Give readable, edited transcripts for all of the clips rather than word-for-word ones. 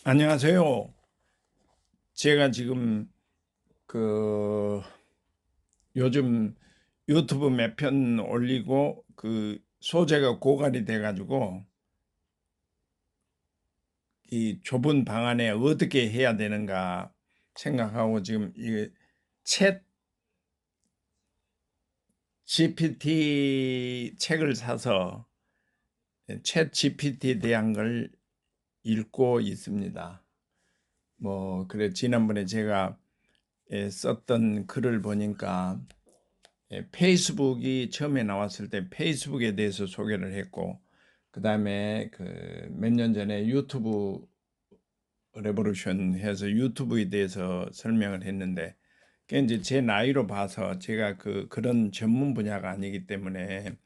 안녕하세요. 제가 지금 그 요즘 유튜브 몇 편 올리고 소재가 고갈이 돼가지고 이 좁은 방 안에 어떻게 해야 되는가 생각하고 지금 이챗 GPT 책을 사서 챗 GPT에 대한 걸 읽고 있습니다. 그래 지난번에 제가 썼던 글을 보니까 페이스북이 처음에 나왔을 때 페이스북에 대해서 소개를 했고, 그 다음에 몇 년 전에 유튜브 레보루션 해서 유튜브에 대해서 설명을 했는데, 그게 이제 제 나이로 봐서 제가 그런 전문 분야가 아니기 때문에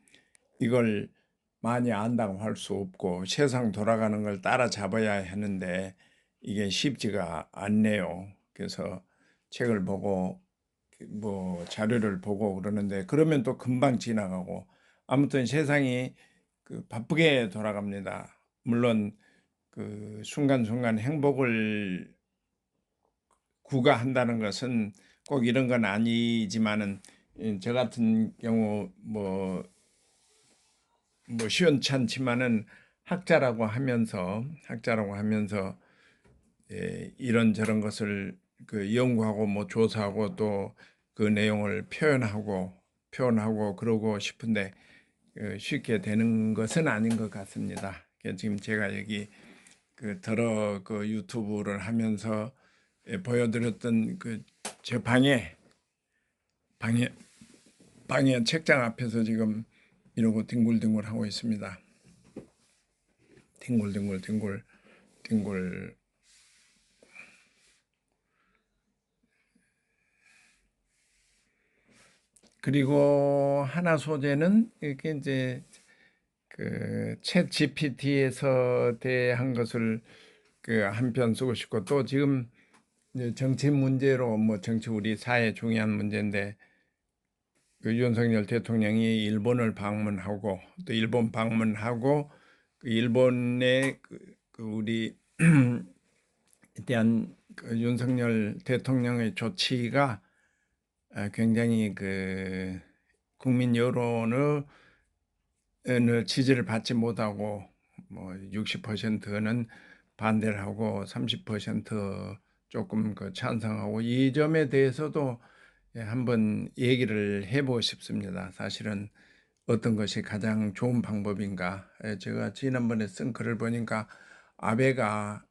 이걸 많이 안다고 할 수 없고 세상 돌아가는 걸 따라잡아야 하는데 이게 쉽지가 않네요. 그래서 책을 보고 자료를 보고 그러는데 그러면 또 금방 지나가고 아무튼 세상이 바쁘게 돌아갑니다. 물론 순간순간 행복을 구가한다는 것은 꼭 이런 건 아니지만은 저 같은 경우 시원찮지만은 학자라고 하면서 이런저런 것을 연구하고 조사하고 또 그 내용을 표현하고 그러고 싶은데 쉽게 되는 것은 아닌 것 같습니다. 지금 제가 여기 유튜브를 하면서 보여드렸던 제 방에 책장 앞에서 지금 이러고 뒹굴뒹굴 하고 있습니다. 뒹굴뒹굴 뒹굴 뒹굴. 그리고 하나 소재는 이렇게 이제 챗 GPT에서 대한 것을 한 편 쓰고 싶고 또 지금 이제 정치 문제로 정치 우리 사회 중요한 문제인데 윤석열 대통령이 일본을 방문하고 또 일본 방문하고 일본의 우리 대한 윤석열 대통령의 조치가 굉장히 국민 여론의 지지를 받지 못하고 60%는 반대를 하고 30% 조금 찬성하고 이 점에 대해서도 한번 얘기를 해보고 싶습니다. 사실은 어떤 것이 가장 좋은 방법인가? 제가 지난번에 쓴 글을 보니까 아베가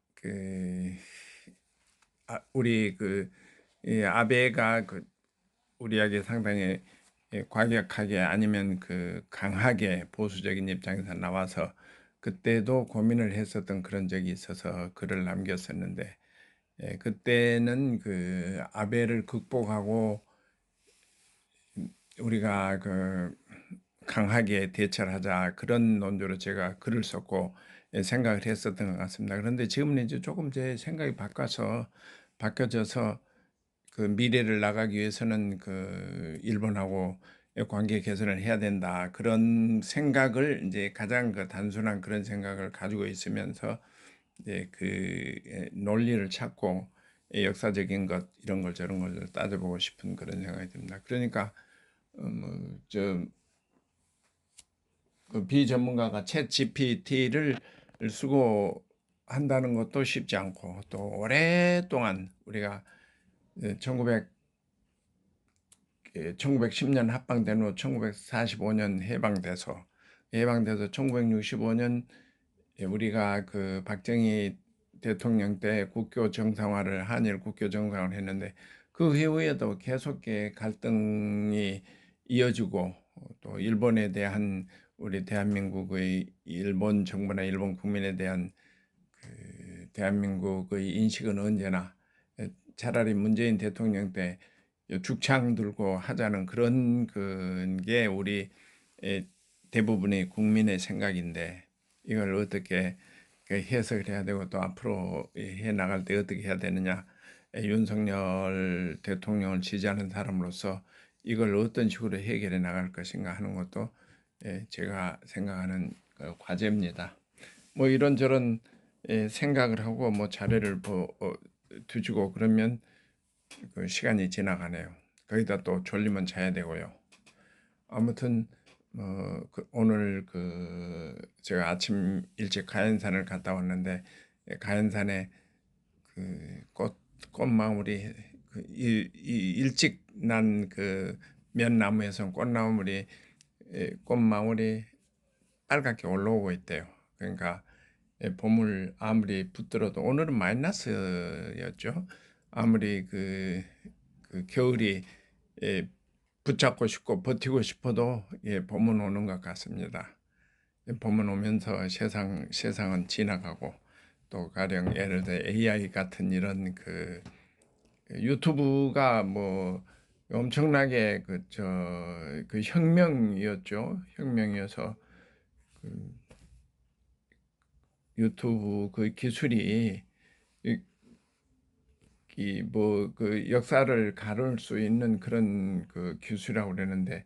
우리 이 아베가 우리에게 상당히 과격하게 아니면 강하게 보수적인 입장에서 나와서 그때도 고민을 했었던 그런 적이 있어서 글을 남겼었는데 그때는 아베를 극복하고 우리가 강하게 대처를 하자 그런 논조로 제가 글을 썼고 생각을 했었던 것 같습니다. 그런데 지금은 이제 조금 제 생각이 바뀌어져서 미래를 나가기 위해서는 일본하고 관계 개선을 해야 된다. 그런 생각을 이제 가장 단순한 그런 생각을 가지고 있으면서 이제 논리를 찾고 역사적인 것 이런 걸 저런 걸 따져보고 싶은 그런 생각이 듭니다. 그러니까 비전문가가 챗 GPT를 쓰고 한다는 것도 쉽지 않고 또 오랫동안 우리가 1900 1910년 합방된 후 1945년 해방돼서 1965년 우리가 박정희 대통령 때 한일 국교 정상화를 했는데 그 이후에도 계속 갈등이 이어지고 또 일본에 대한 우리 대한민국의 일본 정부나 일본 국민에 대한 대한민국의 인식은 언제나 차라리 문재인 대통령 때 죽창 들고 하자는 그런 게 우리 대부분의 국민의 생각인데 이걸 어떻게 해석을 해야 되고 또 앞으로 해 나갈 때 어떻게 해야 되느냐. 윤석열 대통령을 지지하는 사람으로서 이걸 어떤 식으로 해결해 나갈 것인가 하는 것도 제가 생각하는 과제입니다. 이런저런 생각을 하고 뭐 자료를 두시고 그러면 그 시간이 지나가네요. 거기다 또 졸리면 자야 되고요. 아무튼 오늘 제가 아침 일찍 가연산을 갔다 왔는데 가연산에 그 꽃망울이 일찍 난 그 면나무에서 꽃망울이 빨갛게 올라오고 있대요. 그러니까 봄을 아무리 붙들어도 오늘은 마이너스였죠. 아무리 그 겨울이 예, 붙잡고 싶고 버티고 싶어도 봄은 오는 것 같습니다. 봄은 오면서 세상은 지나가고 또 가령 예를 들어 AI 같은 이런 유튜브가 뭐 엄청나게 그 혁명이었죠. 혁명이어서 그 유튜브 그 기술이 뭐 그 역사를 가를 수 있는 그런 그 기술이라고 그러는데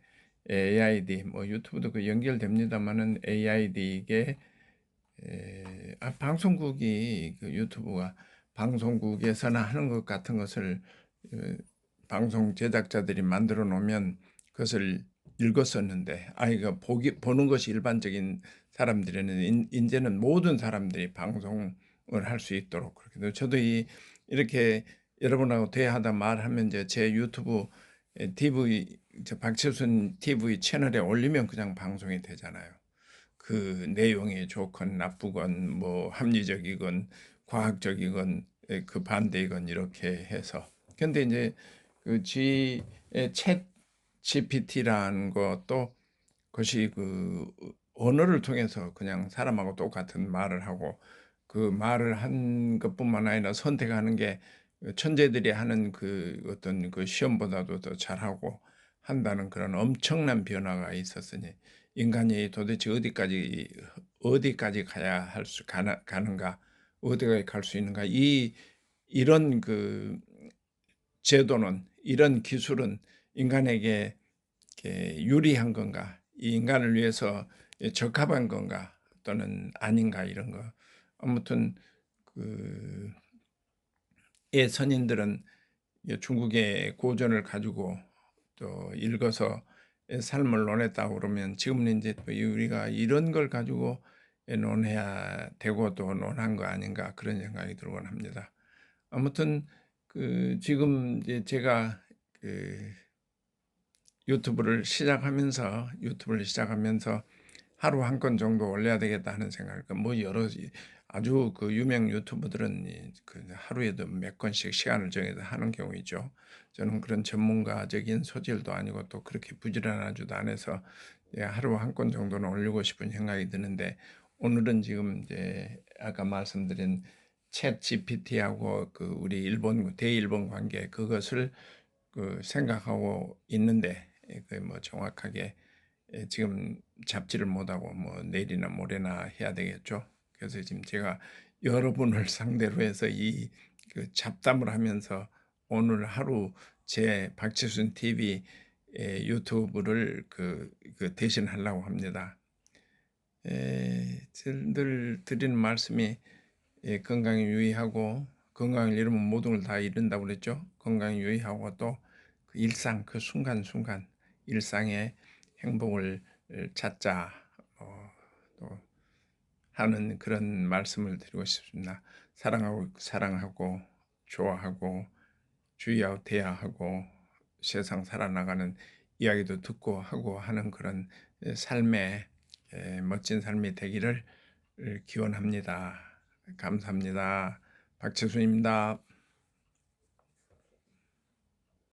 AID 뭐 유튜브도 그 연결됩니다만은 AID 이게 방송국이 그 유튜브가 방송국에서나 하는 것 같은 것을 어, 방송 제작자들이 만들어 놓으면 그것을 읽었었는데 이거 보는 것이 일반적인 사람들에는 이제는 모든 사람들이 방송을 할 수 있도록 그렇게 돼요. 저도 이렇게 여러분하고 대화하다 말하면 이제 제 유튜브 TV 박철순 TV 채널에 올리면 그냥 방송이 되잖아요. 그 내용이 좋건 나쁘건 뭐 합리적이건 과학적이건 그 반대이건 이렇게 해서 근데 이제 그 챗 GPT라는 것도 그것이 그 언어를 통해서 그냥 사람하고 똑같은 말을 하고 그 말을 한 것뿐만 아니라 선택하는 게 천재들이 하는 그 어떤 그 시험보다도 더 잘하고 한다는 그런 엄청난 변화가 있었으니 인간이 도대체 어디까지 가는가 어디까지 갈 수 있는가 이런 그 제도는 이런 기술은 인간에게 유리한 건가 이 인간을 위해서 적합한 건가 또는 아닌가 이런 거 아무튼 그 선인들은 중국의 고전을 가지고 또 읽어서 삶을 논했다고 그러면 지금은 이제 또 우리가 이런 걸 가지고 논해야 되고 또 논한 거 아닌가 그런 생각이 들곤 합니다. 아무튼 지금 이제 제가 그 유튜브를 시작하면서 하루 한 건 정도 올려야 되겠다 하는 생각을 뭐 여러 아주 그 유명 유튜버들은 그 하루에도 몇 건씩 시간을 정해서 하는 경우이죠. 저는 그런 전문가적인 소질도 아니고 또 그렇게 부지런하지도 않아서 하루 한 건 정도는 올리고 싶은 생각이 드는데 오늘은 지금 이제 아까 말씀드린 챗 GPT하고 그 우리 대일본 관계 그것을 생각하고 있는데 뭐 정확하게 지금 잡지를 못하고 뭐 내일이나 모레나 해야 되겠죠. 그래서 지금 제가 여러분을 상대로 해서 그 잡담을 하면서 오늘 하루 제 박지순 TV 유튜브를 대신하려고 합니다. 늘 드리는 말씀이 건강에 유의하고 건강을 잃으면 모든 걸 다 잃는다고 그랬죠. 건강에 유의하고 또 그 일상 그 순간순간 일상의 행복을 찾자 또 하는 그런 말씀을 드리고 싶습니다. 사랑하고 좋아하고 주의하고 대하하고 세상 살아나가는 이야기도 듣고 하고 하는 그런 삶의 멋진 삶이 되기를 기원합니다. 감사합니다. 박철순입니다.